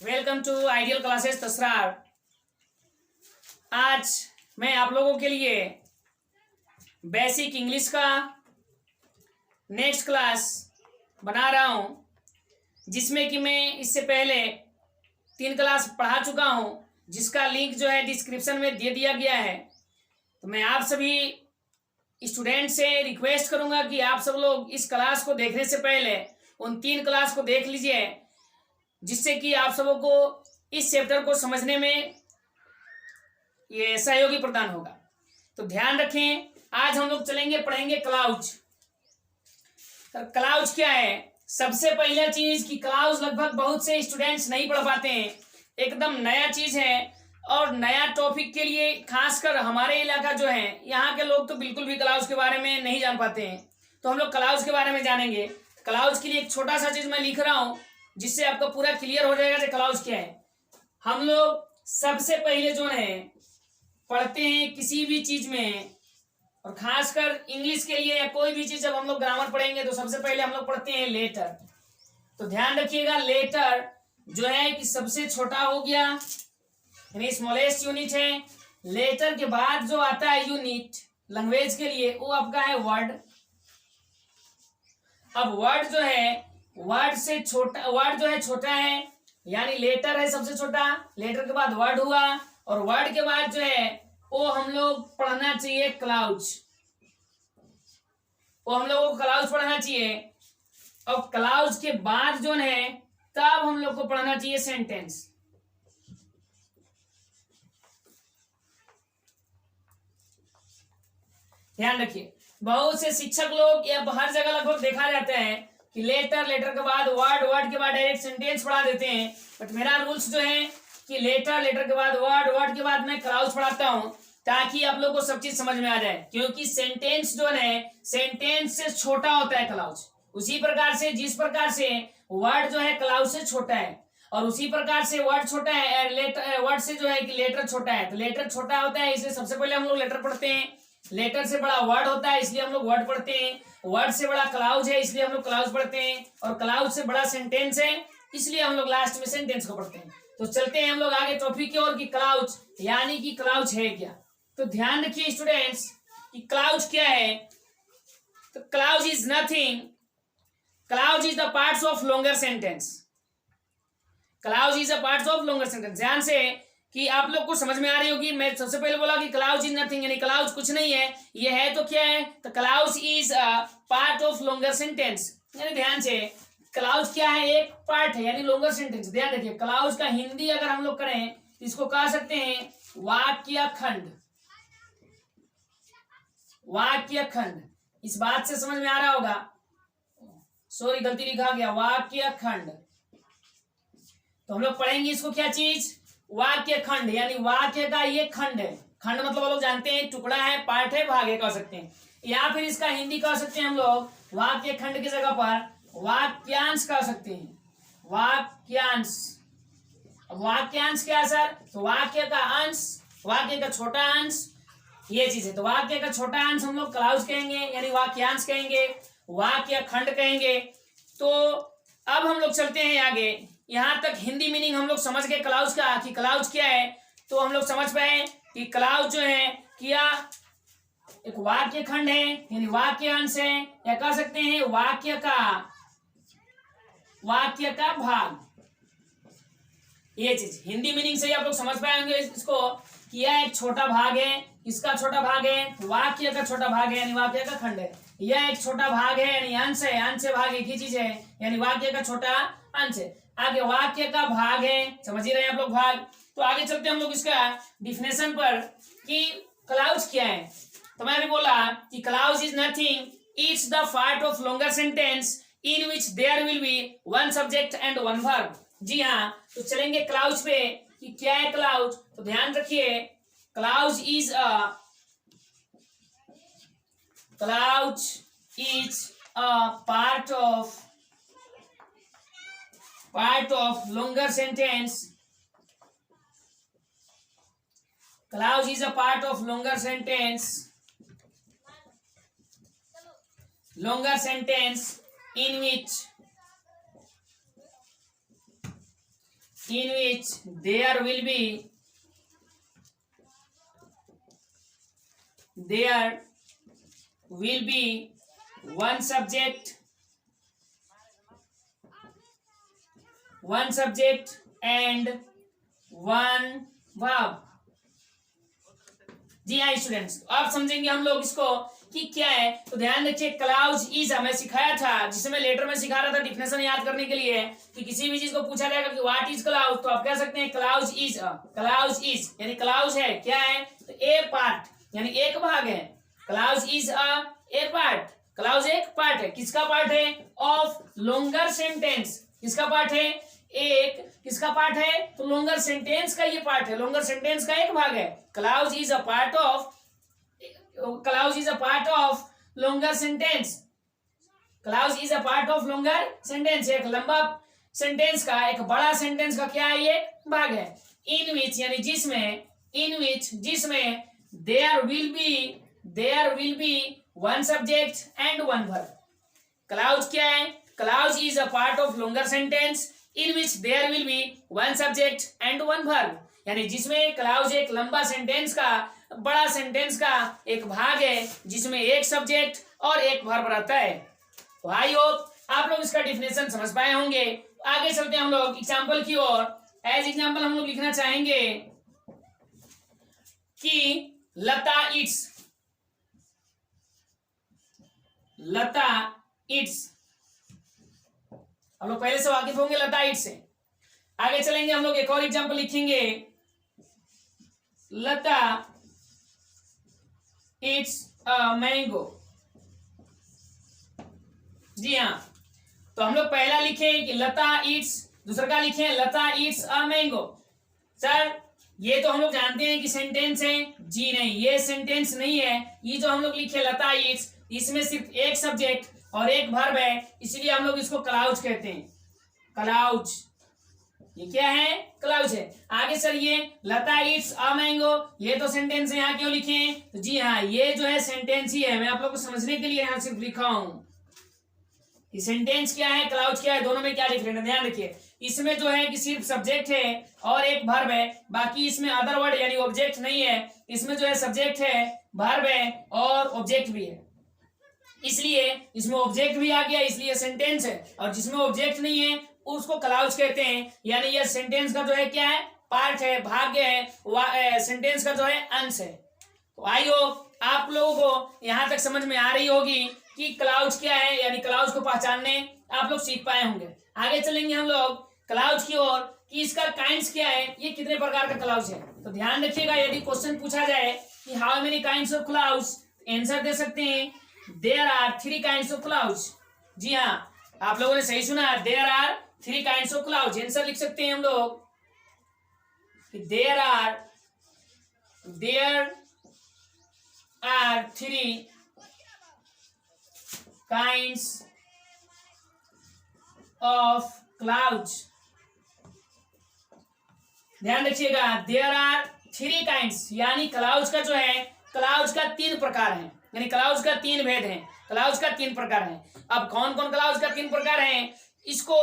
Welcome to ideal classes तसरार। आज मैं आप लोगों के लिए बेसिक इंग्लिश का नेक्स्ट क्लास बना रहा हूं, जिसमें कि मैं इससे पहले 3 क्लास पढ़ा चुका हूं, जिसका लिंक जो है डिस्क्रिप्शन में दे दिया गया है। तो मैं आप सभी स्टूडेंट से रिक्वेस्ट करूंगा कि आप सब लोग इस क्लास को देखने से पहले उन 3 क्लास को देख लीजिए, जिससे कि आप सबों को इस चैप्टर को समझने में ये सहयोगी प्रदान होगा। तो ध्यान रखें, आज हम लोग चलेंगे पढ़ेंगे क्लाउज। क्लाउज क्या है? सबसे पहला चीज कि क्लाउज लगभग बहुत से स्टूडेंट्स नहीं पढ़ पाते हैं, एकदम नया चीज है और नया टॉपिक के लिए खासकर हमारे इलाका जो है यहाँ के लोग तो बिल्कुल भी क्लाउज के बारे में नहीं जान पाते हैं। तो हम लोग क्लाउज के बारे में जानेंगे। क्लाउज के लिए एक छोटा सा चीज मैं लिख रहा हूं, जिससे आपको पूरा क्लियर हो जाएगा कि क्लाउज क्या है। हम लोग सबसे पहले जो है पढ़ते हैं किसी भी चीज में, और खासकर इंग्लिश के लिए या कोई भी चीज जब हम लोग ग्रामर पढ़ेंगे तो सबसे पहले हम लोग पढ़ते हैं लेटर। तो ध्यान रखिएगा, लेटर जो है कि सबसे छोटा हो गया, यानी स्मॉलेस्ट यूनिट है। लेटर के बाद जो आता है यूनिट लैंग्वेज के लिए, वो आपका है वर्ड। अब वर्ड जो है, वर्ड से छोटा, वर्ड जो है छोटा है, यानी लेटर है सबसे छोटा, लेटर के बाद वर्ड हुआ, और वर्ड के बाद जो है वो हम लोग पढ़ना चाहिए क्लाउज। वो हम लोगों को क्लाउज पढ़ना चाहिए। और क्लाउज के बाद जो है तब हम लोग को पढ़ना चाहिए सेंटेंस। ध्यान रखिए, बहुत से शिक्षक लोग या हर जगह लगभग देखा जाता है कि लेटर, लेटर के बाद वर्ड, वर्ड के बाद डायरेक्ट सेंटेंस पढ़ा देते हैं। बट मेरा रूल्स जो है कि लेटर, लेटर के बाद वर्ड, वर्ड के बाद मैं क्लाउज पढ़ाता हूं, ताकि आप लोग को सब चीज समझ में आ जाए। क्योंकि सेंटेंस जो है सेंटेंस से छोटा होता है क्लाउज। उसी प्रकार से जिस प्रकार से वर्ड जो है क्लाउज से छोटा है, और उसी प्रकार से वर्ड छोटा है, लेटर वर्ड से जो है कि लेटर छोटा है। तो लेटर छोटा होता है, इसलिए सबसे पहले हम लोग लेटर पढ़ते हैं। लेटर से बड़ा वर्ड होता है, इसलिए हम लोग वर्ड पढ़ते हैं। वर्ड से बड़ा क्लाउज है, इसलिए हम लोग क्लाउज पढ़ते हैं। और क्लाउज से बड़ा सेंटेंस है, इसलिए हम लोग लास्ट में सेंटेंस को पढ़ते हैं। तो चलते हैं हम लोग आगे टॉपिक की ओर कि क्लाउज यानी कि क्लाउज है क्या। तो ध्यान रखिए स्टूडेंट्स कि क्लाउज क्या है। तो clause is nothing, clause is the parts of longer sentence. Clause is the parts of longer sentence. ध्यान से कि आप लोग को समझ में आ रही होगी। मैं सबसे पहले बोला कि क्लाउज इज नथिंग, यानी क्लाउज कुछ नहीं है। ये है तो क्या है? तो clause is a part of longer sentence. यानी ध्यान से, क्लाउज क्या है? एक पार्ट है, यानी लॉन्गर सेंटेंस। ध्यान रखिए, क्लाउज का हिंदी अगर हम लोग करें तो इसको कह सकते हैं वाक्य खंड। वाक्य खंड, इस बात से समझ में आ रहा होगा। सॉरी, गलती लिखा गया, वाक्य खंड। तो हम लोग पढ़ेंगे इसको क्या चीज? वाक्य खंड, यानी वाक्य का ये खंड है। खंड मतलब हम लोग जानते हैं टुकड़ा है, पार्ट है, भाग है कह सकते हैं, या फिर इसका हिंदी कह सकते हैं हम लोग वाक्य खंड की जगह पर वाक्यांश कह सकते हैं। वाक्यांश। अब वाक्यांश क्या है सर? तो वाक्य का अंश, वाक्य का छोटा अंश, ये चीज है। तो वाक्य का छोटा अंश हम लोग क्लाउज कहेंगे, यानी वाक्यांश कहेंगे, वाक्य खंड कहेंगे। तो अब हम लोग चलते हैं आगे। यहां तक हिंदी मीनिंग हम लोग समझ गए क्लाउज का कि क्लाउज क्या है। तो हम लोग समझ पाए कि क्लाउज जो है क्या एक वाक्य खंड है, यानी वाक्य अंश है, या कह सकते हैं वाक्य का भाग। ये चीज हिंदी मीनिंग से ही आप लोग समझ पाएंगे इसको कि यह एक छोटा भाग है, इसका छोटा भाग है, वाक्य का छोटा भाग है, यानी वाक्य का खंड है। यह एक छोटा भाग है, यानी अंश है, अंश से भाग एक ही चीज है, यानी वाक्य का छोटा अंश है। आगे वाक्य का भाग है, समझ ही रहे हैं आप लोग भाग। तो आगे चलते हैं हम लोग इसका डिफिनेशन पर कि क्लाउज क्या है। तो मैंने बोला कि clause is nothing, it's the part of longer sentence in which there will be one subject and one verb. जी हाँ, तो चलेंगे क्लाउज पे कि क्या है क्लाउज। तो ध्यान रखिए, clause is a part of longer sentence. Clause is a part of longer sentence in which in which there will be one subject and one verb। जी हाँ स्टूडेंट्स, आप समझेंगे हम लोग इसको कि क्या है। तो ध्यान रखिए, क्लाउज इज हमें सिखाया था, जिसमें लेटर में सिखा रहा था डिफिनेशन याद करने के लिए कि किसी भी चीज को पूछा जाएगा कि व्हाट इज क्लाउज, तो आप कह सकते हैं क्लाउज इज यानी क्लाउज है क्या है, तो ए पार्ट यानी एक भाग है। Clause is a part, clause एक पार्ट है। किसका पार्ट है? Of longer sentence. किसका पार्ट है? किसका पार्ट है? तो लॉन्गर सेंटेंस का ये पार्ट है, लॉन्गर सेंटेंस का एक भाग है। Clause is a part of longer sentence. Clause is a part of longer sentence, एक लंबा सेंटेंस का, एक बड़ा सेंटेंस का क्या है, ये भाग है। इन विच यानी जिसमें there will be one subject and one verb. Clause क्या है? Clause is a part of longer sentence in which there will be one subject and one verb, यानी जिसमें क्लाउज एक लंबा सेंटेंस का, बड़ा सेंटेंस का एक भाग है जिसमें एक सब्जेक्ट और एक वर्ब रहता है। तो आई होप आप लोग इसका डिफिनेशन समझ पाए होंगे। आगे चलते हैं हम लोग एग्जाम्पल की ओर। एज एग्जाम्पल हम लोग लिखना चाहेंगे कि लता इट्स। हम लोग पहले से वाकिफ होंगे लता इट्स से। आगे चलेंगे हम लोग, एक और एग्जाम्पल लिखेंगे, लता इट्स अ मैंगो। जी हाँ, तो हम लोग पहला लिखे कि लता इट्स, दूसरा का लिखे लता इट्स अ मैंगो। सर ये तो हम लोग जानते हैं कि सेंटेंस है। जी नहीं, ये सेंटेंस नहीं है। ये जो हम लोग लिखे लता इट्स, इसमें सिर्फ एक सब्जेक्ट और एक वर्ब है, इसलिए हम लोग इसको क्लाउज कहते हैं। क्लाउज, ये क्या है? क्लाउज है। आगे सर ये लता इट्स अ मैंगो, ये तो सेंटेंस है, यहाँ क्यों लिखे? तो जी हाँ, ये जो है सेंटेंस ही है। मैं आप लोग को समझने के लिए यहाँ सिर्फ लिखा हूं कि सेंटेंस क्या है, क्लाउज क्या है, दोनों में क्या डिफरेंट है। ध्यान रखिए, इसमें जो है कि सिर्फ सब्जेक्ट है और एक वर्ब है, बाकी इसमें अदर वर्ड यानी ऑब्जेक्ट नहीं है। इसमें जो है सब्जेक्ट है, वर्ब है और ऑब्जेक्ट भी है, इसलिए इसमें ऑब्जेक्ट भी आ गया, इसलिए सेंटेंस है। और जिसमें ऑब्जेक्ट नहीं है उसको क्लाउज कहते हैं, यानी यह सेंटेंस का जो है क्या है, पार्ट है, भाग है, सेंटेंस का जो है अंश है। तो आई होप आप लोगों को यहां तक समझ में आ रही होगी कि क्लाउज क्या है, यानी क्लाउज को पहचानने आप लोग सीख पाए होंगे। आगे चलेंगे हम लोग क्लाउज की ओर कि इसका काइंड्स क्या है, ये कितने प्रकार का क्लाउज है। तो ध्यान रखिएगा, यदि क्वेश्चन पूछा जाए कि how many kinds of clause, answer दे सकते हैं there are 3 kinds of clause. जी हाँ, आप लोगों ने सही सुना, there are 3 kinds of clause. Answer लिख सकते हैं हम लोग कि there are 3 kinds of clause. ध्यान रखिएगा, देयर आर 3 काइंड्स, यानी क्लाउज का जो है, क्लाउज का 3 प्रकार है, यानी क्लाउज का 3 भेद हैं, क्लाउज का 3 प्रकार है। अब कौन कौन क्लाउज का 3 प्रकार है, इसको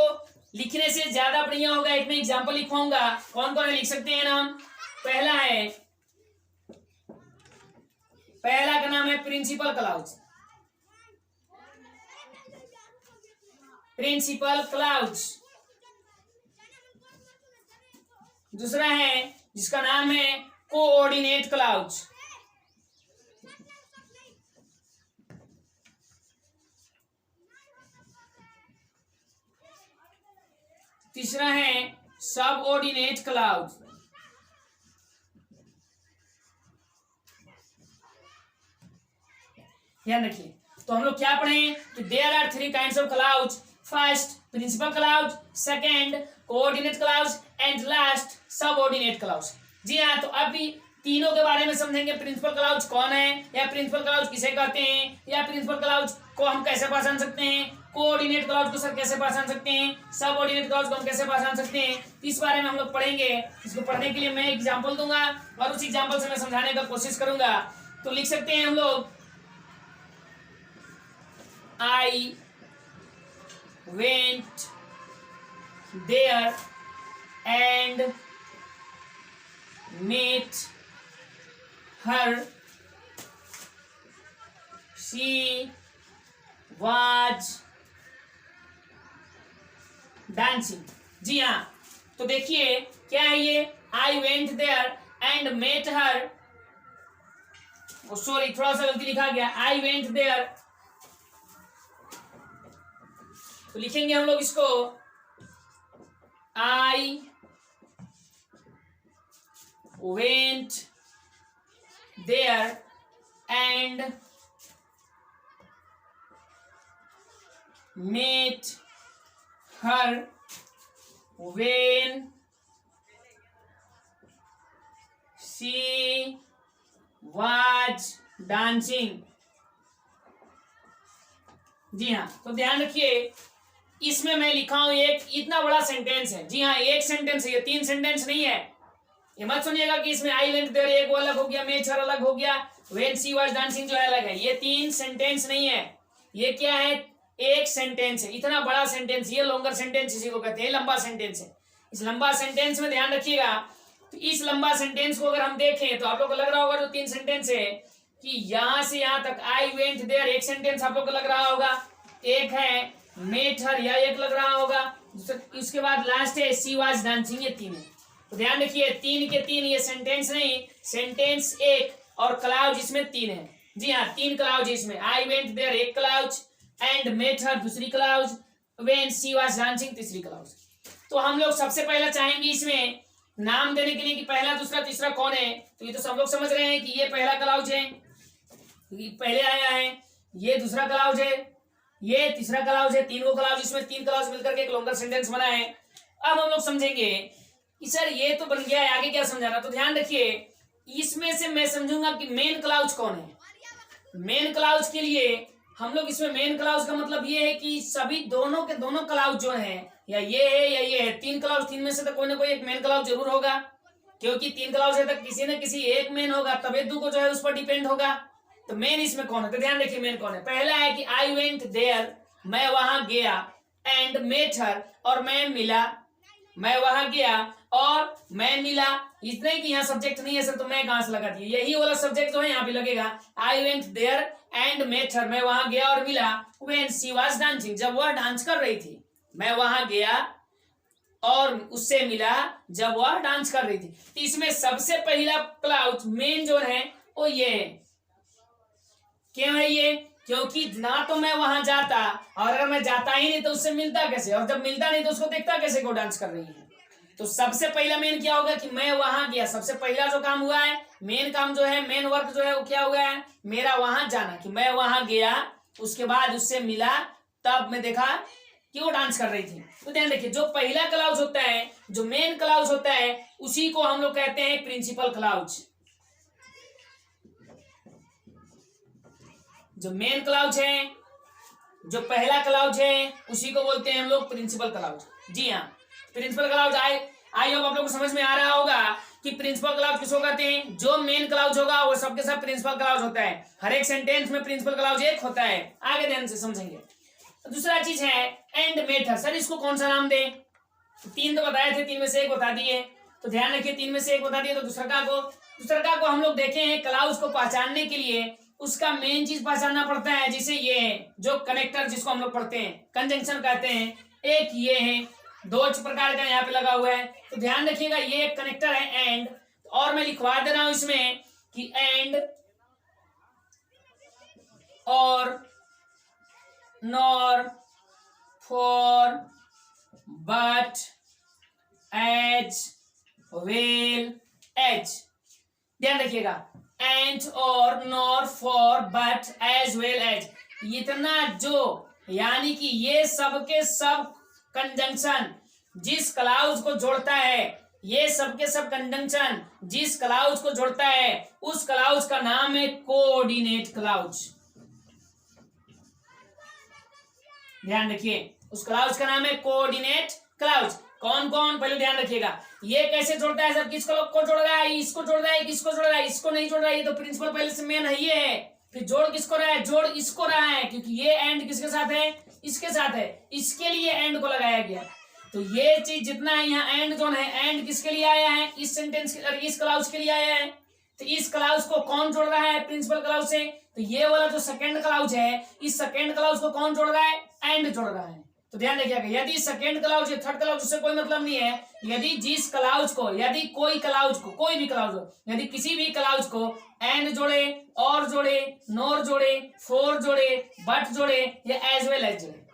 लिखने से ज्यादा बढ़िया होगा, एक में एग्जाम्पल लिखवाऊंगा। कौन कौन है लिख सकते हैं नाम। पहला का नाम है प्रिंसिपल क्लाउज। दूसरा है जिसका नाम है कोऑर्डिनेट क्लाउज। तीसरा है सबऑर्डिनेट क्लाउज। ध्यान रखिए, तो हम लोग क्या पढ़े कि there are 3 kinds of clause. First principal clause, second coordinate clause and last subordinate clause. जी हाँ, तो अभी तीनों के बारे में समझेंगे। प्रिंसिपल क्लाउज कौन है, या प्रिंसिपल क्लाउज किसे कहते हैं, या प्रिंसिपल क्लाउज को हम कैसे पहचान सकते हैं, कोऑर्डिनेट क्लाउज को सर कैसे पहचान सकते हैं, सब ऑर्डिनेट क्लाउज को हम कैसे पहचान सकते हैं, इस बारे में हम लोग पढ़ेंगे। इसको पढ़ने के लिए मैं एग्जाम्पल दूंगा और उस एग्जाम्पल से मैं समझाने का कोशिश करूंगा। तो लिख सकते हैं हम लोग, I went there and met her. She was dancing. जी हाँ, तो देखिए क्या है ये, I went there and met her. Sorry, थोड़ा सा गलती लिखा गया, I went there. तो लिखेंगे हम लोग इसको I went there and met her when she was dancing. जी हाँ, तो ध्यान रखिए इसमें मैं लिखा हूं एक इतना बड़ा सेंटेंस है। जी हाँ, एक सेंटेंस है, ये 3 सेंटेंस नहीं है। ये मत सुनिएगा कि इसमें आई वेंट देयर एक वो अलग हो गया, मेट हर अलग हो गया, व्हेन शी वाज डांसिंग जो है अलग है। ये 3 सेंटेंस नहीं है, ये क्या है, एक सेंटेंस है। इतना बड़ा सेंटेंस, ये लॉन्गर सेंटेंस इसी को कहते हैं, लंबा सेंटेंस है। इस लंबा सेंटेंस में ध्यान रखिएगा, तो इस लंबा सेंटेंस को अगर हम देखें तो आप लोग को लग रहा होगा जो 3 सेंटेंस है कि यहां से यहां तक आई वेंट देयर एक सेंटेंस आप लोग को लग रहा होगा, एक है मेट हर या एक लग रहा होगा, इसके बाद लास्ट है शी वाज डांसिंग, ये 3 है। तो ध्यान रखिए 3 के 3 ये सेंटेंस नहीं, सेंटेंस एक और क्लाउज इसमें 3 है। जी हाँ, 3 क्लाउज इसमें, आई वेंट देयर एक क्लाउज, एंड मेट हर दूसरी clause, when she was dancing तीसरी क्लाउज। तो हम लोग सबसे पहला चाहेंगे इसमें नाम देने के लिए कि पहला दूसरा तीसरा कौन है। तो ये तो सब लोग समझ रहे हैं कि ये पहला क्लाउज है, पहले आया है, ये दूसरा क्लाउज है, ये तीसरा क्लाउज है। 3 को क्लाउज, इसमें 3 क्लाउज मिलकर के एक लॉन्गर सेंटेंस बना है। अब हम लोग समझेंगे कि सर ये तो बन गया है, आगे क्या समझाना। तो ध्यान रखिए इसमें से मैं समझूंगा कि मेन क्लाउज कौन है। मेन क्लाउज के लिए हम लोग इसमें मेन क्लाउज का मतलब ये है कि सभी दोनों के दोनों क्लाउज जो है या ये है या ये है, 3 क्लाउज, 3 में से तो कोई ना कोई एक मेन क्लाउज जरूर होगा, क्योंकि 3 क्लाउज है तक किसी न किसी एक मेन होगा, तबे दू को जो है उस पर डिपेंड होगा। तो मेन इसमें कौन है, तो ध्यान रखिए मेन कौन है। पहला है कि आई वेंट देयर, मैं वहां गया, एंड मेट हर और मैं मिला, मैं वहां गया और मैं मिला। इतना ही कि यहाँ सब्जेक्ट नहीं है सर, तो मैं कहां से लगा दिया, यही वाला सब्जेक्ट जो है यहाँ पे लगेगा। I went there and met her, मैं वहां गया और मिला, व्हेन शी वाज डांसिंग, जब वह डांस कर रही थी। मैं वहां गया और उससे मिला जब वह डांस कर रही थी। तो इसमें सबसे पहला क्लाउज मेन जो है वो ये है। क्यों है ये, क्योंकि ना तो मैं वहां जाता, और अगर मैं जाता ही नहीं तो उससे मिलता कैसे, और जब मिलता नहीं तो उसको देखता कैसे को डांस कर रही है। तो सबसे पहला मेन क्या होगा कि मैं वहां गया। सबसे पहला जो काम हुआ है, मेन काम जो है, मेन वर्क जो है वो क्या हुआ है, मेरा वहां जाना, कि मैं वहां गया, उसके बाद उससे मिला, तब मैं देखा कि वो डांस कर रही थी। तो ध्यान रखिए जो पहला क्लाउज होता है, जो मेन क्लाउज होता है, उसी को हम लोग कहते हैं प्रिंसिपल क्लाउज। जो मेन क्लाउज है, जो पहला क्लाउज है, उसी को बोलते हैं हम लोग प्रिंसिपल क्लाउज। जी हाँ, प्रिंसिपल क्लाउज आई होप आप लोग को समझ में आ रहा होगा कि प्रिंसिपल क्लाउज किसको कहते हैं। जो मेन क्लाउज होगा वो सबके सब प्रिंसिपल क्लाउज होता है। हर एक सेंटेंस में प्रिंसिपल क्लाउज एक होता है, आगे ध्यान से समझेंगे। दूसरा चीज है एंड मेट हर। सर इसको कौन सा नाम दे, 3 तो बताए थे, 3 में से एक बता दिए, तो ध्यान रखिए 3 में से एक बता दिए। तो दूसरा को हम लोग देखे हैं क्लाउज को पहचानने के लिए उसका मेन चीज पहचानना पड़ता है, जिसे ये है जो कनेक्टर, जिसको हम लोग पढ़ते हैं कंजंक्शन कहते हैं। एक ये है, 2 प्रकार का यहाँ पे लगा हुआ है, तो ध्यान रखिएगा ये एक कनेक्टर है एंड। और मैं लिखवा दे रहा हूं इसमें कि एंड और nor for but as well as. ध्यान रखिएगा एंड और nor for but as well as, इतना जो, यानी कि ये सब के सब कंजंक्शन जिस क्लाउज को जोड़ता है, ये सब के सब कंजंक्शन जिस क्लाउज को जोड़ता है, उस क्लाउज का नाम है कोऑर्डिनेट क्लाउज। ध्यान रखिए उस क्लाउज का नाम है कोऑर्डिनेट क्लाउज। कौन कौन, पहले ध्यान रखिएगा ये कैसे जोड़ता है, सब किसको को जोड़ रहा है, इसको जोड़ रहा है, किसको जोड़ रहा है, इसको नहीं जोड़ रहा है, ये तो प्रिंसिपल पहले से मेन है ये है। फिर जोड़ किसको रहा है, जोड़ इसको रहा है, क्योंकि ये एंड किसके साथ है, इसके साथ है, इसके लिए एंड को लगाया गया। तो ये चीज जितना है यहाँ एंड जोन है, एंड किसके लिए आया है, इस सेंटेंस इस क्लाउज के लिए आया है। तो इस क्लाउज को कौन जोड़ रहा है प्रिंसिपल क्लाउज से, तो ये वाला जो सेकंड क्लाउज है, इस सेकंड क्लाउज को कौन जोड़ रहा है, एंड जोड़ रहा है। तो ध्यान रखिएगा, यदि सेकंड क्लाउज थर्ड क्लाउज उससे कोई मतलब नहीं है, यदि जिस क्लाउज को, यदि कोई क्लाउज को, कोई भी क्लाउज हो, यदि किसी भी क्लाउज को एंड जोड़े, और जोड़े, नोर जोड़े, फॉर जोड़े, बट जोड़े या एज वेल एज जोड़े,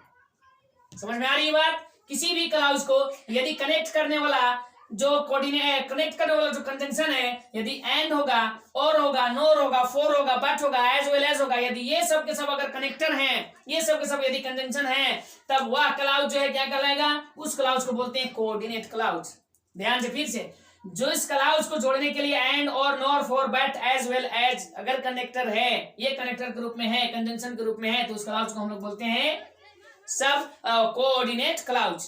समझ में आ रही है बात। किसी भी क्लाउज को यदि कनेक्ट करने वाला जो कोऑर्डिनेट, कनेक्ट करने वाला जो कंजंक्शन है, यदि एंड होगा, और होगा, नोर होगा, फॉर होगा, बट होगा, एज वेल एज होगा, यदि ये सब के सब अगर कनेक्टर हैं, ये सब के सब यदि कंजंक्शन है, तब वह क्लाउज जो है क्या कहलाएगा, उस क्लाउज को बोलते हैं कोऑर्डिनेट क्लाउज। ध्यान से फिर से, जो इस क्लाउज को जोड़ने के लिए एंड और nor for but as well as अगर कनेक्टर है, ये कनेक्टर के रूप में है, कंजंक्शन के रूप में है, तो उस क्लाउज को हम लोग बोलते हैं सब कोऑर्डिनेट क्लाउज।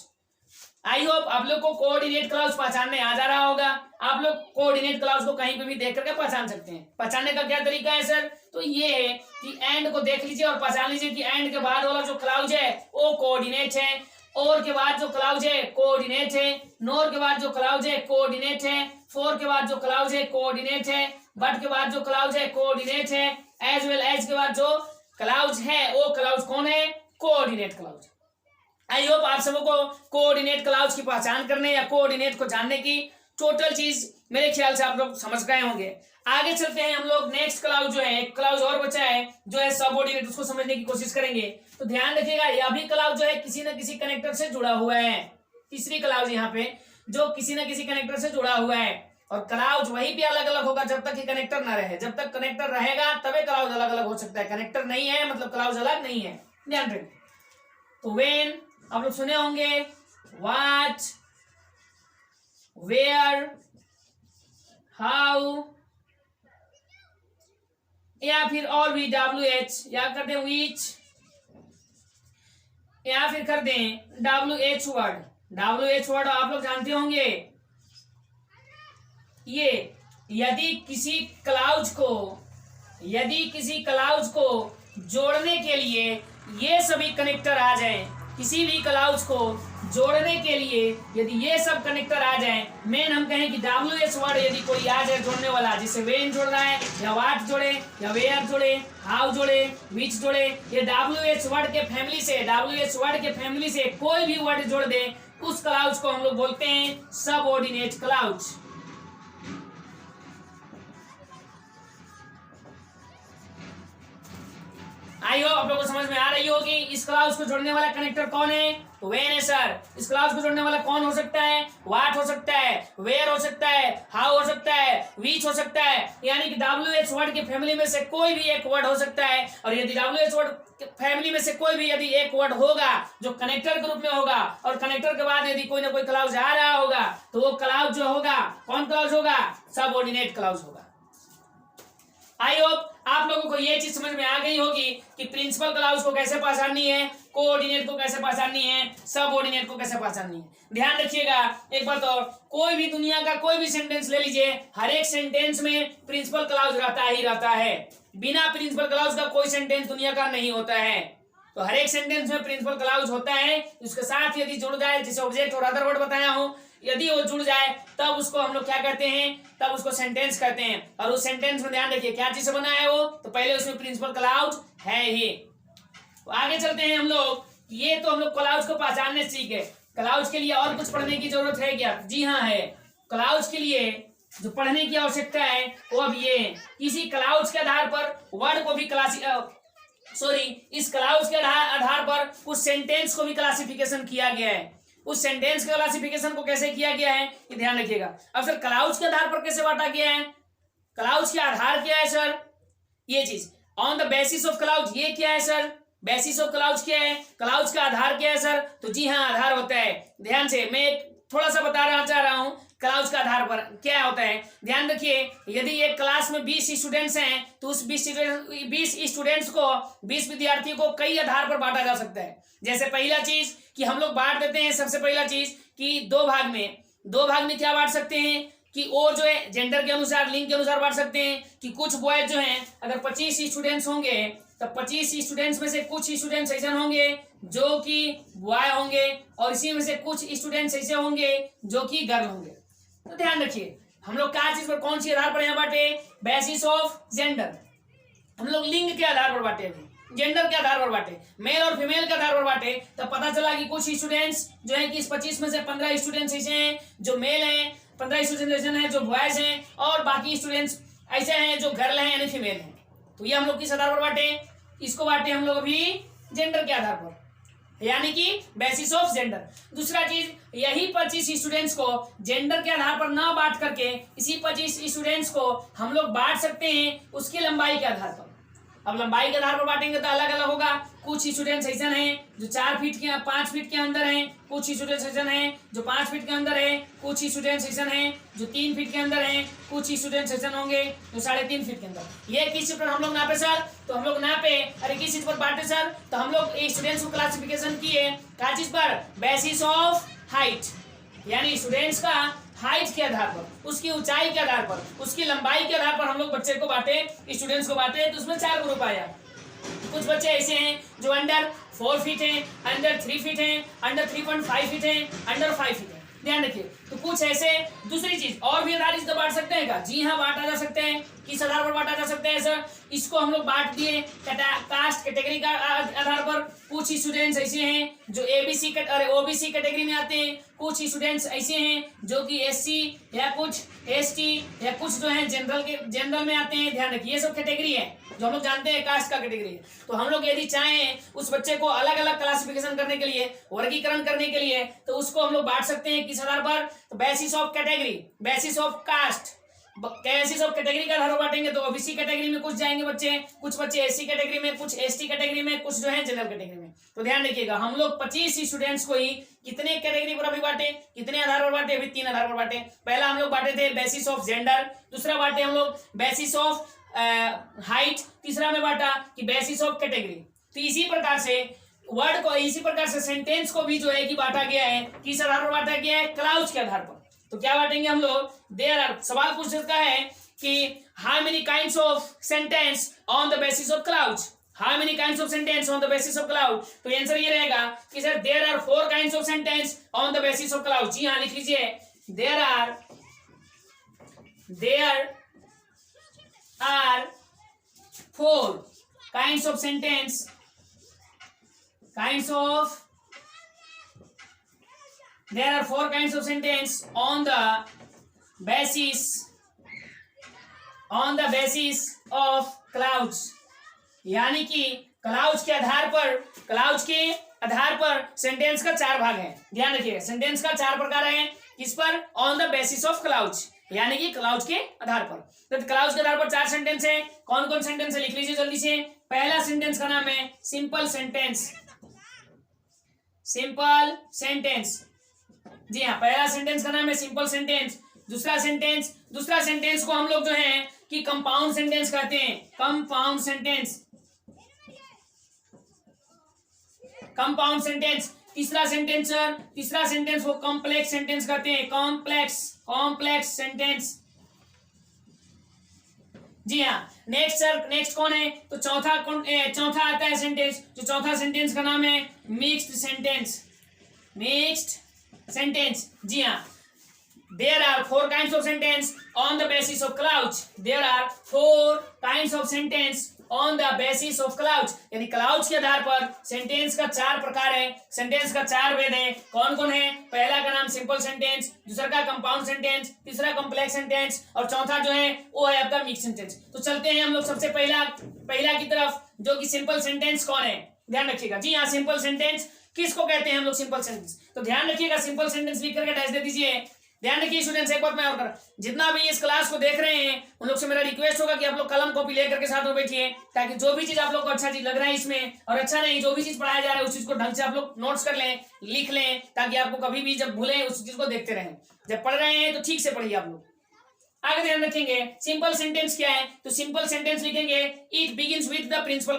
आई होप आप लोग को कोऑर्डिनेट क्लाउज पहचानने आ जा रहा होगा। आप लोग कोऑर्डिनेट क्लाउज को कहीं पे भी देख करके पहचान सकते हैं। पहचानने का क्या तरीका है सर, तो ये है कि एंड को देख लीजिए और पहचान लीजिए कि एंड के बाद वाला जो क्लाउज है वो कोऑर्डिनेट है, और के बाद जो क्लाउज है कोऑर्डिनेट है, नोर के बाद जो क्लाउज है कोऑर्डिनेट है, फोर के बाद जो क्लाउज है कोऑर्डिनेट है, बट के बाद जो क्लाउज है कोऑर्डिनेट है, एज वेल एज के बाद जो क्लाउज है वो क्लाउज कौन है, कोऑर्डिनेट क्लाउज। आई होप आप सबको कोऑर्डिनेट क्लाउज की पहचान करने या कोऑर्डिनेट को जानने की टोटल चीज मेरे ख्याल से आप लोग समझ गए होंगे। आगे चलते हैं हम लोग, नेक्स्ट क्लाउज जो है, एक क्लाउज और बचा है जो है सबऑर्डिनेट, उसको समझने की कोशिश करेंगे। तो ध्यान रखिएगा, यह भी क्लाउज जो है किसी न किसी कनेक्टर से जुड़ा हुआ है। तीसरी क्लाउज यहाँ पे जो किसी न किसी कनेक्टर से जुड़ा हुआ है, और क्लाउज वही भी अलग अलग होगा जब तक कि कनेक्टर ना रहे। जब तक कनेक्टर रहेगा तभी क्लाउज अलग अलग हो सकता है, कनेक्टर नहीं है मतलब क्लाउज अलग नहीं है, ध्यान रखिए। तो वेन आप लोग सुने होंगे, व्हाट, वेयर, हाउ, या फिर और भी WH, या कर दें विच, या फिर कर दें WH वर्ड। WH वर्ड आप लोग जानते होंगे। ये यदि किसी क्लाउज को जोड़ने के लिए ये सभी कनेक्टर आ जाएं, किसी भी क्लाउज को जोड़ने के लिए यदि ये सब कनेक्टर आ जाएं, मेन हम कहें कि WH वर्ड यदि कोई आ जाए जोड़ने वाला, जिसे वेन जोड़ रहा है, या वाट जोड़े, या वेयर जोड़े, हाउ जोड़े, विच जोड़े, ये WH वर्ड के फैमिली से कोई भी वर्ड जोड़ दे, उस क्लाउज को हम लोग बोलते हैं सबऑर्डिनेट क्लाउज। आई होप आप लोगों को समझ में आ रही होगी। इस क्लाउज को जोड़ने वाला कनेक्टर कौन है, तो वेन है सर। इस क्लाउज को जोड़ने वाला कौन हो सकता है, व्हाट हो सकता है, वेयर हो सकता है, हाउ हो सकता है, विच हो सकता है, यानी कि WH वर्ड की फैमिली में से कोई भी एक वर्ड हो सकता है। और यदि WH वर्ड फैमिली में से कोई भी यदि एक वर्ड होगा जो कनेक्टर के रूप में होगा, और कनेक्टर के बाद यदि कोई ना कोई क्लाउज आ रहा होगा, तो वो क्लाउज जो होगा कौन क्लाउज होगा, सबऑर्डिनेट क्लाउज होगा। आई होप आप लोगों को ये चीज समझ में आ गई होगी कि प्रिंसिपल क्लाउज को कैसे पहचाननी है, कोऑर्डिनेट को कैसे पहचाननी है, सबऑर्डिनेट को कैसे पहचाननी है। ध्यान रखिएगा एक बात और, कोई भी दुनिया का कोई भी सेंटेंस ले लीजिए, हर एक सेंटेंस में प्रिंसिपल क्लाउज रहता ही रहता है। बिना प्रिंसिपल क्लाउज का कोई सेंटेंस दुनिया का नहीं होता है। तो हर एक सेंटेंस में प्रिंसिपल क्लाउज होता है, उसके साथ यदि जुड़ जाए, जैसे ऑब्जेक्ट और अदर वर्ड बताया हूं, यदि वो जुड़ जाए तब उसको हम लोग क्या कहते हैं, तब उसको सेंटेंस कहते हैं। और उस सेंटेंस में ध्यान रखिए क्या चीज से बना है वो, तो पहले उसमें प्रिंसिपल क्लाउज है ही। तो आगे चलते हैं हम लोग, ये तो हम लोग क्लाउज को पहचानने सीखे। क्लाउज के लिए और कुछ पढ़ने की जरूरत है क्या, जी हाँ है। क्लाउज के लिए जो पढ़ने की आवश्यकता है वो अब ये, किसी क्लाउज के आधार पर वर्ड को भी इस क्लाउज के आधार पर उस सेंटेंस को भी क्लासिफिकेशन किया गया है। उस सेंटेंस के क्लासिफिकेशन को कैसे किया गया है ये ध्यान रखिएगा। अब सर क्लाउज के आधार पर कैसे बांटा गया है, क्लाउज के आधार क्या है सर, ये चीज on the basis of clause, ये क्या है सर, बेसिस ऑफ क्लाउज क्या है, क्लाउज का आधार क्या है सर, तो जी हाँ आधार होता है। ध्यान से मैं थोड़ा सा बताना चाह रहा हूं क्लाउज का आधार पर क्या होता है। ध्यान रखिए, यदि एक क्लास में 20 स्टूडेंट्स हैं तो उस 20 स्टूडेंट्स को, 20 विद्यार्थियों को कई आधार पर बांटा जा सकता है। जैसे पहला चीज कि हम लोग बांट देते हैं, सबसे पहला चीज कि दो भाग में क्या बांट सकते हैं कि वो जो है जेंडर के अनुसार, लिंग के अनुसार बांट सकते हैं कि कुछ बॉयज जो हैं, अगर 25 स्टूडेंट्स होंगे तो 25 स्टूडेंट्स में से कुछ स्टूडेंट्स ऐसे होंगे जो कि बॉय होंगे और इसी में से कुछ स्टूडेंट्स ऐसे होंगे जो कि गर्ल होंगे। तो ध्यान रखिए हम लोग क्या चीज पर कौन सी आधार पर यहाँ बांटे, बेसिस ऑफ जेंडर। हम लोग लिंग के आधार पर बांटे, अभी जेंडर के आधार पर बांटे, मेल और फीमेल के आधार पर बांटे। तो पता चला कि कुछ स्टूडेंट्स जो है कि इस 25 में से 15 स्टूडेंट्स ऐसे हैं जो मेल हैं, 15 स्टूडेंट्स ऐसे हैं जो बॉयज हैं, और बाकी स्टूडेंट्स ऐसे हैं जो गर्ल हैं यानी फीमेल हैं। तो ये हम लोग किस आधार पर बांटे, इसको बांटे हम लोग अभी जेंडर के आधार पर, यानी कि बेसिस ऑफ जेंडर। दूसरा चीज, यही 25 स्टूडेंट्स को जेंडर के आधार पर ना बांट करके इसी 25 स्टूडेंट्स को हम लोग बांट सकते हैं उसकी लंबाई के आधार पर। अब लंबाई के आधार पर बांटेंगे तो अलग अलग होगा। कुछ स्टूडेंट्स ऐसे हैं जो 4 फीट के 5 फीट के अंदर हैं, कुछ स्टूडेंट्स ऐसे हैं जो 5 फीट के अंदर है, कुछ स्टूडेंट्स ऐसे हैं जो 3 फीट के अंदर हैं, कुछ स्टूडेंट्स ऐसे होंगे जो 3.5 फीट के अंदर। ये किस चीज पर हम लोग नापे सर, तो हम लोग नापे, अरे किस चीज पर बांटे सर, तो हम लोग स्टूडेंट्स को क्लासिफिकेशन किए क्या चीज पर, बेसिस ऑफ हाइट, यानी स्टूडेंट्स का हाइट के आधार पर, उसकी ऊंचाई के आधार पर, उसकी लंबाई के आधार पर हम लोग बच्चे को बांटे, स्टूडेंट्स को बांटे। तो उसमें 4 ग्रुप आया। कुछ बच्चे ऐसे हैं जो अंडर 4 फीट हैं, अंडर 3 फीट हैं, अंडर 3.5 फीट हैं, अंडर 5 फीट हैं, ध्यान रखिए। तो कुछ ऐसे, दूसरी चीज और भी आधार इसको बांट सकते हैं क्या, जी हाँ बांटा जा सकते हैं। किस आधार पर बांटा जा सकता है सर, इसको हम लोग बांट दिए कास्ट कैटेगरी का आधार पर। कुछ स्टूडेंट्स ऐसे हैं जो एबीसी ओबीसी कैटेगरी में आते हैं, कुछ स्टूडेंट्स ऐसे हैं जो कि एससी या कुछ एसटी या कुछ जो है जनरल में आते हैं। ध्यान रखिए ये सब कैटेगरी है जो हम लोग जानते हैं कास्ट का कैटेगरी है। तो हम लोग यदि चाहें उस बच्चे को अलग अलग क्लासिफिकेशन करने के लिए, वर्गीकरण करने के लिए, तो उसको हम लोग बांट सकते हैं किस आधार पर, तो basis of category, basis of caste, basis of category का आधार बांटेंगे। तो ओबीसी कैटेगरी में कुछ जाएंगे बच्चे, कुछ बच्चे एससी कैटेगरी में, कुछ एसटी कैटेगरी में, कुछ जो है जनरल कैटेगरी में। तो ध्यान रखिएगा हम लोग 25 स्टूडेंट्स को ही कितने कैटेगरी पर अभी बांटे, कितने आधार पर बांटे, अभी 3 आधार पर बांटे। पहला हम लोग बांटे थे बेसिस ऑफ जेंडर, दूसरा बांटे हम लोग बेसिस ऑफ हाइट, तीसरा में बांटा कि बेसिस ऑफ कैटेगरी। तो इसी प्रकार से वर्ड को, इसी प्रकार से सेंटेंस को भी जो है कि बांटा गया है, किस आधार पर बांटा गया है, क्लाउज के आधार पर। तो क्या बांटेंगे हम लोग, देयर आर, सवाल पूछ सकता है कि how many kinds of sentence on the basis of clause, how many kinds of sentence on the basis of clause. तो आंसर ये रहेगा कि sir there are 4 kinds of sentence on the basis of clause. जी हाँ लिख लीजिए, there are 4 kinds of sentence, there are 4 kinds of sentence on the basis of clouds, यानी कि क्लाउड्स के आधार पर सेंटेंस का 4 भाग है। ध्यान रखिएगा सेंटेंस का 4 प्रकार है, किस पर, on the basis of clouds, यानी कि क्लाउड्स के आधार पर। तो क्लाउड्स के आधार पर 4 सेंटेंस है। कौन कौन सेंटेंस है लिख लीजिए जल्दी से। पहला सेंटेंस का नाम है सिंपल सेंटेंस, सिंपल सेंटेंस। जी हाँ पहला सेंटेंस का नाम है सिंपल सेंटेंस। दूसरा सेंटेंस को हम लोग जो है कि कंपाउंड सेंटेंस कहते हैं, कंपाउंड सेंटेंस। तीसरा सेंटेंस को कॉम्प्लेक्स सेंटेंस कहते हैं, कॉम्प्लेक्स सेंटेंस। जी हाँ नेक्स्ट कौन है, तो चौथा आता है सेंटेंस, जो चौथा सेंटेंस का नाम है मिक्स्ड सेंटेंस। जी हाँ there are 4 kinds of sentence on the basis of clouds, there are 4 kinds of sentence on the basis of clouds, यानी क्लाउड्स के आधार पर सेंटेंस का 4 प्रकार है, सेंटेंस का 4 भेद है। कौन कौन है, पहला का नाम सिंपल सेंटेंस, दूसरा का कंपाउंड सेंटेंस, तीसरा कॉम्प्लेक्स सेंटेंस और चौथा जो है वो है आपका मिक्स सेंटेंस। तो चलते हैं हम लोग सबसे पहला की तरफ, जो कि सिंपल सेंटेंस कौन है, ध्यान रखिएगा। जी हाँ सिंपल सेंटेंस किसको कहते हैं हम लोग, सिंपल सेंटेंस। तो ध्यान रखिएगा सिंपल सेंटेंस लिख करके डैश दे दीजिए। ध्यान रखिए स्टूडेंट्स, एक बात मैं और कर, जितना भी इस क्लास को देख रहे हैं उन लोग से मेरा रिक्वेस्ट होगा कि आप लोग कलम कॉपी लेकर के साथ में बैठिए, ताकि जो भी चीज आप लोग को अच्छा चीज लग रहा है इसमें और अच्छा नहीं, जो भी चीज पढ़ाया जा रहा है उस चीज को ढंग से आप लोग नोट्स कर लें, लिख लें, ताकि आपको कभी भी जब भूलें उस चीज को देखते रहें। जब पढ़ रहे हैं तो ठीक से पढ़िए आप लोग। आगे ध्यान रखेंगे सिंपल सेंटेंस क्या है, तो सिंपल सेंटेंस लिखेंगे it begins with the principal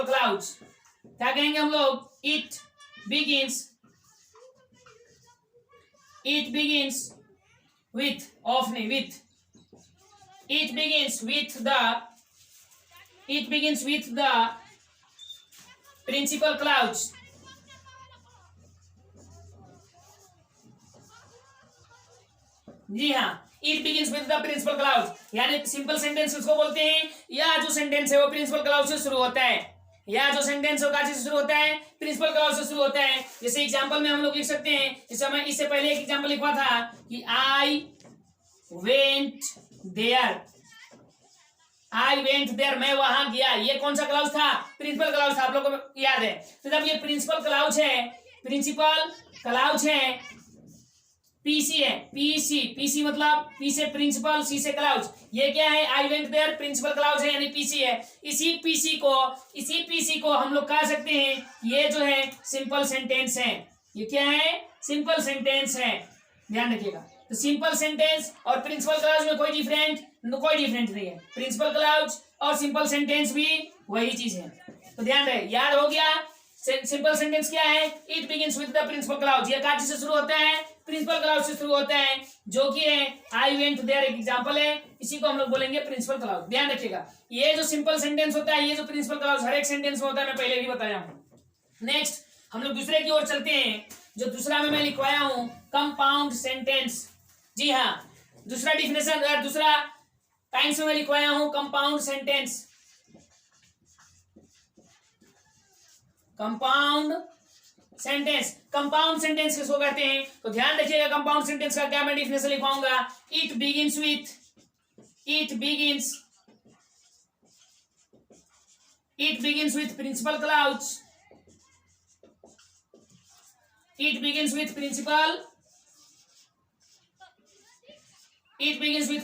clauses. क्या कहेंगे हम लोग, it begins with the principal clause. जी हाँ, it begins with the principal clause, यानी सिंपल सेंटेंस उसको बोलते हैं या जो सेंटेंस है वो प्रिंसिपल क्लाउड से शुरू होता है, या जो सेंटेंस होगा जिससे शुरू होता है प्रिंसिपल क्लाउड से शुरू होता है। जैसे एग्जांपल में हम लोग लिख सकते हैं, जैसे मैं इससे पहले एक एग्जांपल लिखा था कि I went there, I went there, मैं वहां गया, ये कौन सा क्लाउज था? प्रिंसिपल क्लाउज था, आप लोगों को याद है। तो जब ये प्रिंसिपल क्लाउज है, प्रिंसिपल क्लाउज है, पीसी है, पीसी, पीसी मतलब पी से प्रिंसिपल, सी से क्लाउज, ये क्या है? I went there principal clause है यानी पीसी है। इसी पीसी को हम लोग कह सकते हैं ये जो है सिंपल सेंटेंस है। ये क्या है? सिंपल सेंटेंस है, ध्यान रखिएगा। तो सिंपल सेंटेंस और प्रिंसिपल क्लाउज में कोई डिफरेंट नहीं है। प्रिंसिपल क्लाउज और सिंपल सेंटेंस भी वही चीज है, तो ध्यान रहे। याद हो गया? सिंपल सेंटेंस क्या है? It begins with the principal clause, ये कहाँ से शुरू होता है? प्रिंसिपल क्लाउज से शुरू होता है, जो कि है आई वेंट देयर, एक एग्जांपल है, इसी को हम लोग बोलेंगे प्रिंसिपल क्लाउज। ध्यान रखिएगा, ये जो सिंपल सेंटेंस होता है, ये जो प्रिंसिपल क्लाउज हर एक सेंटेंस में होता है, मैं पहले भी बताया हूँ। नेक्स्ट हम लोग दूसरे की ओर चलते हैं, जो दूसरा में मैं लिखवाया हूँ कंपाउंड सेंटेंस। जी हाँ, दूसरा डिफिनेशन, दूसरा टाइम्स में मैं लिखवाया हूँ कंपाउंड सेंटेंस। कंपाउंड सेंटेंस किसको कहते हैं? तो ध्यान रखिएगा, कंपाउंड सेंटेंस का क्या मैं डिफिनेशन लिखवाऊंगा। It begins with principal clause, it begins with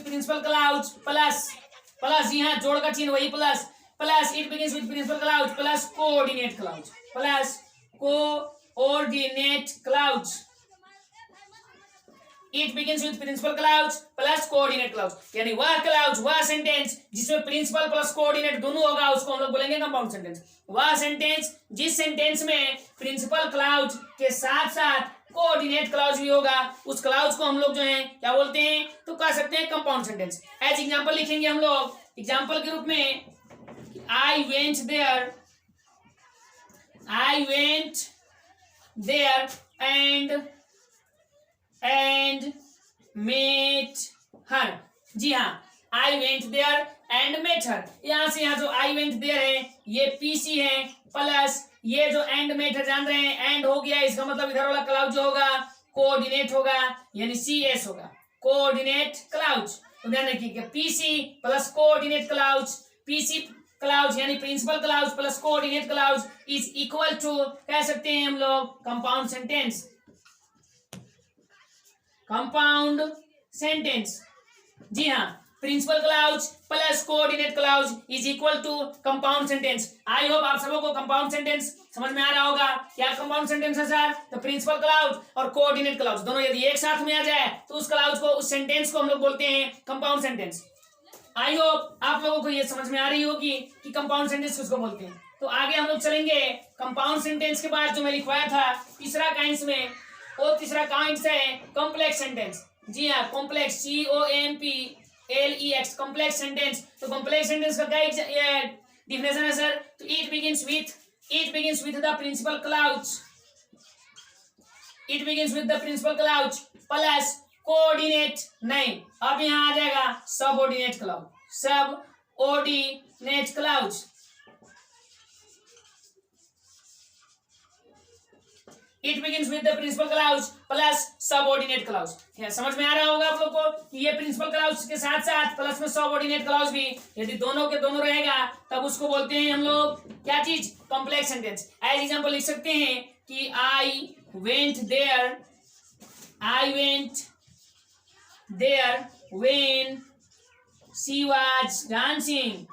principal clause plus यहाँ जोड़ का चिन्ह वही plus it begins with principal clause plus coordinate clause, it begins with principal clause plus coordinate clause, यानी वह सेंटेंस जिसमें प्रिंसिपल प्लस कोऑर्डिनेट दोनों होगा उसको हम लोग बोलेंगे कंपाउंड सेंटेंस। वह सेंटेंस जिस सेंटेंस में प्रिंसिपल क्लाउज के साथ साथ कोऑर्डिनेट क्लाउज भी होगा, उस क्लाउज को हम लोग जो है क्या बोलते हैं? तो कह सकते हैं कंपाउंड सेंटेंस। एज एग्जांपल लिखेंगे हम लोग, एग्जांपल के रूप में I went there and met her. जी हाँ, I went there and met her, यहां से यहाँ जो आई वेंट देयर है ये पीसी है, प्लस ये जो एंड मेट है, जान रहे हैं एंड हो गया, इसका मतलब इधर वाला क्लाउज जो होगा कोऑर्डिनेट होगा, यानी CS होगा, कोऑर्डिनेट क्लाउज। तो ध्यान रखिए, PC plus coordinate clause, PC clause यानी principal clause plus coordinate clause is equal to, कह सकते हैं हम लोग कंपाउंड सेंटेंस। जी हाँ, principal clause plus coordinate clause is equal to compound sentence. I hope आप सबों को कंपाउंड सेंटेंस समझ में आ रहा होगा। क्या कंपाउंड सेंटेंस है सर? तो प्रिंसिपल क्लाउज और कोऑर्डिनेट क्लाउज दोनों यदि एक साथ में आ जाए तो उस क्लाउज को, उस सेंटेंस को हम लोग बोलते हैं कंपाउंड सेंटेंस। आई होप आप लोगों को ये समझ में आ रही होगी कि कंपाउंड सेंटेंस किसको बोलते हैं। तो आगे हम लोग चलेंगे। कंपाउंड सेंटेंस के बाद जो मैं लिखवाया था तीसरा काइंड्स में, वो तीसरा काइंड्स है कॉम्प्लेक्स सेंटेंस। जी हाँ, कॉम्प्लेक्स, COMPLEX, कॉम्प्लेक्स सेंटेंस। तो कॉम्प्लेक्स सेंटेंस का क्या डिफिनेशन है सर? तो it begins with the principal clause plus coordinate, नहीं, अब यहाँ आ जाएगा subordinate clause. It begins with the principal clause plus subordinate clause. समझ में आ रहा होगा आप लोग को कि ये प्रिंसिपल क्लाउज के साथ साथ प्लस में सबऑर्डिनेट क्लाउज भी, यदि दोनों के दोनों रहेगा तब उसको बोलते हैं हम लोग क्या चीज? Complex sentence. एज एग्जांपल लिख सकते हैं कि I went there when she was dancing.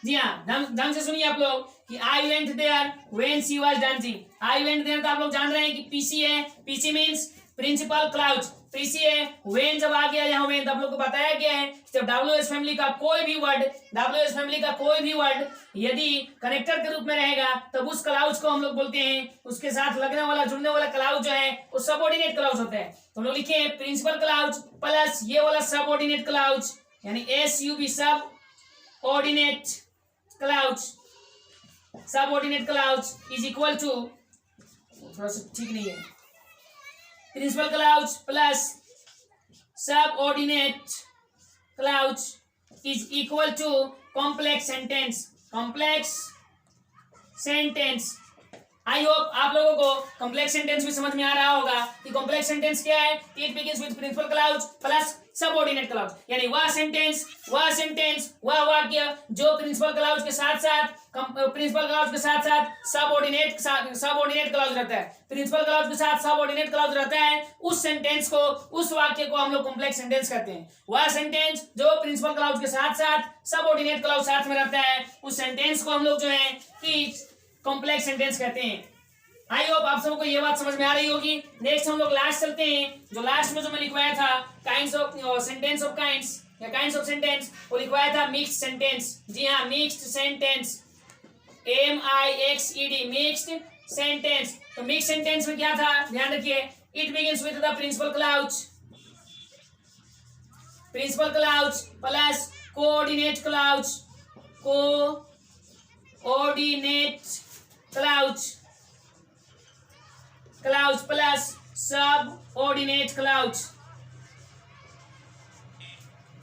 जी हाँ, ढंग से सुनिए आप लोग कि I went there when she was dancing. I went there तो आप लोग जान रहे हैं कि पीसी है, PC means principal clause, PC है। व्हेन जब आ गया यहाँ व्हेन, आप लोग को बताया गया है जब WH फैमिली का कोई भी वर्ड यदि कनेक्टर के रूप में रहेगा तब उस क्लाउज को हम लोग बोलते हैं, उसके साथ लगने वाला जुड़ने वाला क्लाउज जो है वो सबऑर्डिनेट क्लाउज होता है। तो हम लोग लिखे प्रिंसिपल क्लाउज प्लस ये वाला सबऑर्डिनेट क्लाउज, यानी SUB subordinate clause subordinate clause is equal to, थोड़ा सा ठीक नहीं है, principal clause plus subordinate clause is equal to complex sentence. Complex sentence, I hope आप लोगों को कॉम्प्लेक्स सेंटेंस भी समझ में आ रहा होगा कि कॉम्प्लेक्स सेंटेंस क्या है। It begins with principal clause plus subordinate clause, यानी वह सेंटेंस वह वाक्य जो प्रिंसिपल क्लाउज के साथ साथ सबऑर्डिनेट क्लाउज रहता है, प्रिंसिपल क्लाउज के साथ सबऑर्डिनेट क्लाउज रहता है, उस सेंटेंस को, उस वाक्य को हम लोग कॉम्प्लेक्स सेंटेंस कहते हैं। वह सेंटेंस जो प्रिंसिपल क्लाउज के साथ साथ सबऑर्डिनेट क्लाउज साथ में रहता है, उस सेंटेंस को हम लोग जो है कि कॉम्प्लेक्स सेंटेंस कहते हैं। आई होप आप सबको ये बात समझ में आ रही होगी। नेक्स्ट हम लोग लास्ट चलते हैं, जो लास्ट में जो मैं लिखवाया था kinds of sentence of kinds या काइंड्स ऑफ सेंटेंस, वो लिखवाया था मिक्स्ड सेंटेंस। जी हाँ, mixed sentence, MIXED, mixed sentence. तो मिक्स्ड सेंटेंस में क्या था, ध्यान रखिए, it begins with the principal clause plus coordinate clause plus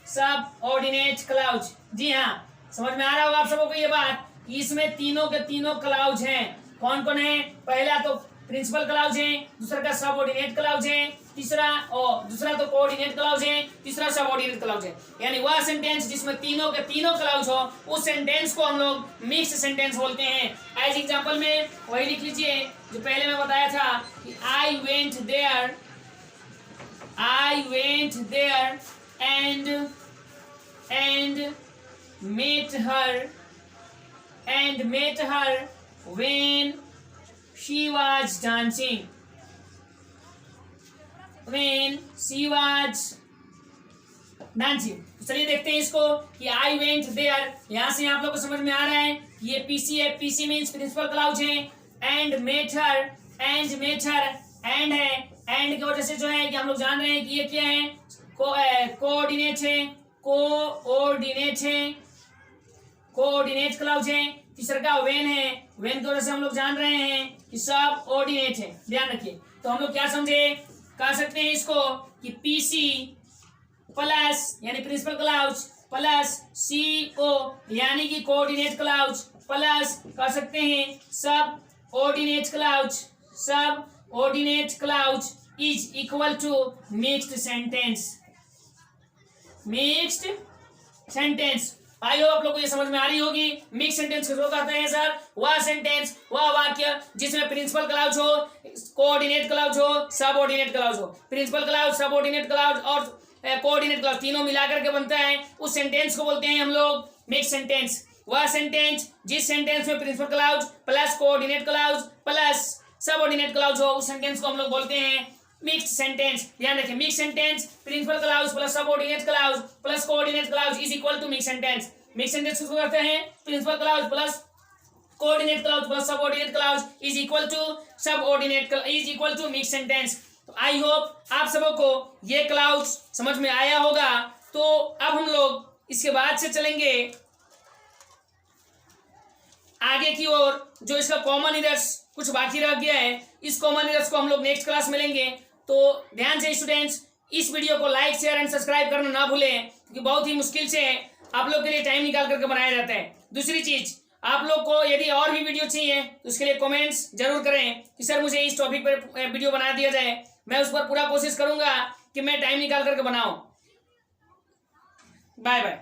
subordinate clause. जी हाँ, समझ में आ रहा होगा आप सबको ये बात। इसमें तीनों के तीनों क्लाउज हैं। कौन कौन है, पहला तो प्रिंसिपल क्लाउज है, दूसरा का सबऑर्डिनेट क्लाउज है, दूसरा तो कोऑर्डिनेट क्लाउज है, तीसरा सबऑर्डिनेट क्लाउज है। यानी वह सेंटेंस जिसमें तीनों के तीनों क्लाउज हो, उस सेंटेंस को हम लोग मिक्स्ड सेंटेंस बोलते हैं। एज एग्जांपल में वही लिख लीजिए जो पहले मैं बताया था कि I went there and met her when she was dancing, चलिए देखते हैं इसको कि आई वेंट देयर। यहां से आप लोग को समझ में आ रहा है ये पीसी है, पीसी मीन्स प्रिंसिपल क्लाउज है। एंड मेट हर एंड है, एंड की वजह से जो है कि हम लोग जान रहे हैं कि ये क्या है, कोऑर्डिनेट क्लाउज है। तीसरा का वेन है, वेन की वजह से हम लोग जान रहे हैं कि सब ऑर्डिनेट है। ध्यान रखिए, तो हम लोग क्या समझे, कह सकते हैं इसको कि पीसी प्लस यानी प्रिंसिपल क्लाउज प्लस CO यानी कि कोऑर्डिनेट क्लाउज प्लस कर सकते हैं subordinate clause is equal to mixed sentence. I hope आप लोग को ये समझ में आ रही होगी। मिक्स सेंटेंस किसको कहते हैं सर, वह सेंटेंस, वह वाक्य जिसमें प्रिंसिपल क्लाउज हो, कोऑर्डिनेट क्लाउज हो, सबऑर्डिनेट क्लाउज हो। प्रिंसिपल क्लाउज, सबऑर्डिनेट क्लाउज और कोऑर्डिनेट क्लाउज तीनों मिलाकर के बनता है, उस सेंटेंस को बोलते हैं हम लोग मिक्स सेंटेंस। वह सेंटेंस जिस सेंटेंस में principal clause plus coordinate clause plus subordinate clause हो, उस सेंटेंस को हम लोग बोलते हैं मिक्स्ड सेंटेंस। ध्यान रखें, mixed sentence principal clause plus subordinate clause plus coordinate clause is equal to mixed sentence. Mixed sentence किसको कहते हैं, principal clause plus coordinate clause plus subordinate clause is equal to mixed sentence. तो I hope आप सबों को ये clause समझ में आया होगा। तो अब हम लोग इसके बाद से चलेंगे आगे की ओर। जो इसका कॉमन इरर्स कुछ बाकी रह गया है, इस कॉमन इरर्स को हम लोग नेक्स्ट क्लास में लेंगे। तो ध्यान से स्टूडेंट्स इस वीडियो को लाइक शेयर एंड सब्सक्राइब करना ना भूलें, क्योंकि बहुत ही मुश्किल से आप लोग के लिए टाइम निकाल करके बनाया जाता है। दूसरी चीज, आप लोग को यदि और भी वीडियो चाहिए तो उसके लिए कमेंट्स जरूर करें कि सर मुझे इस टॉपिक पर वीडियो बना दिया जाए। मैं उस पर पूरा कोशिश करूंगा कि मैं टाइम निकाल करके बनाऊं। Bye bye.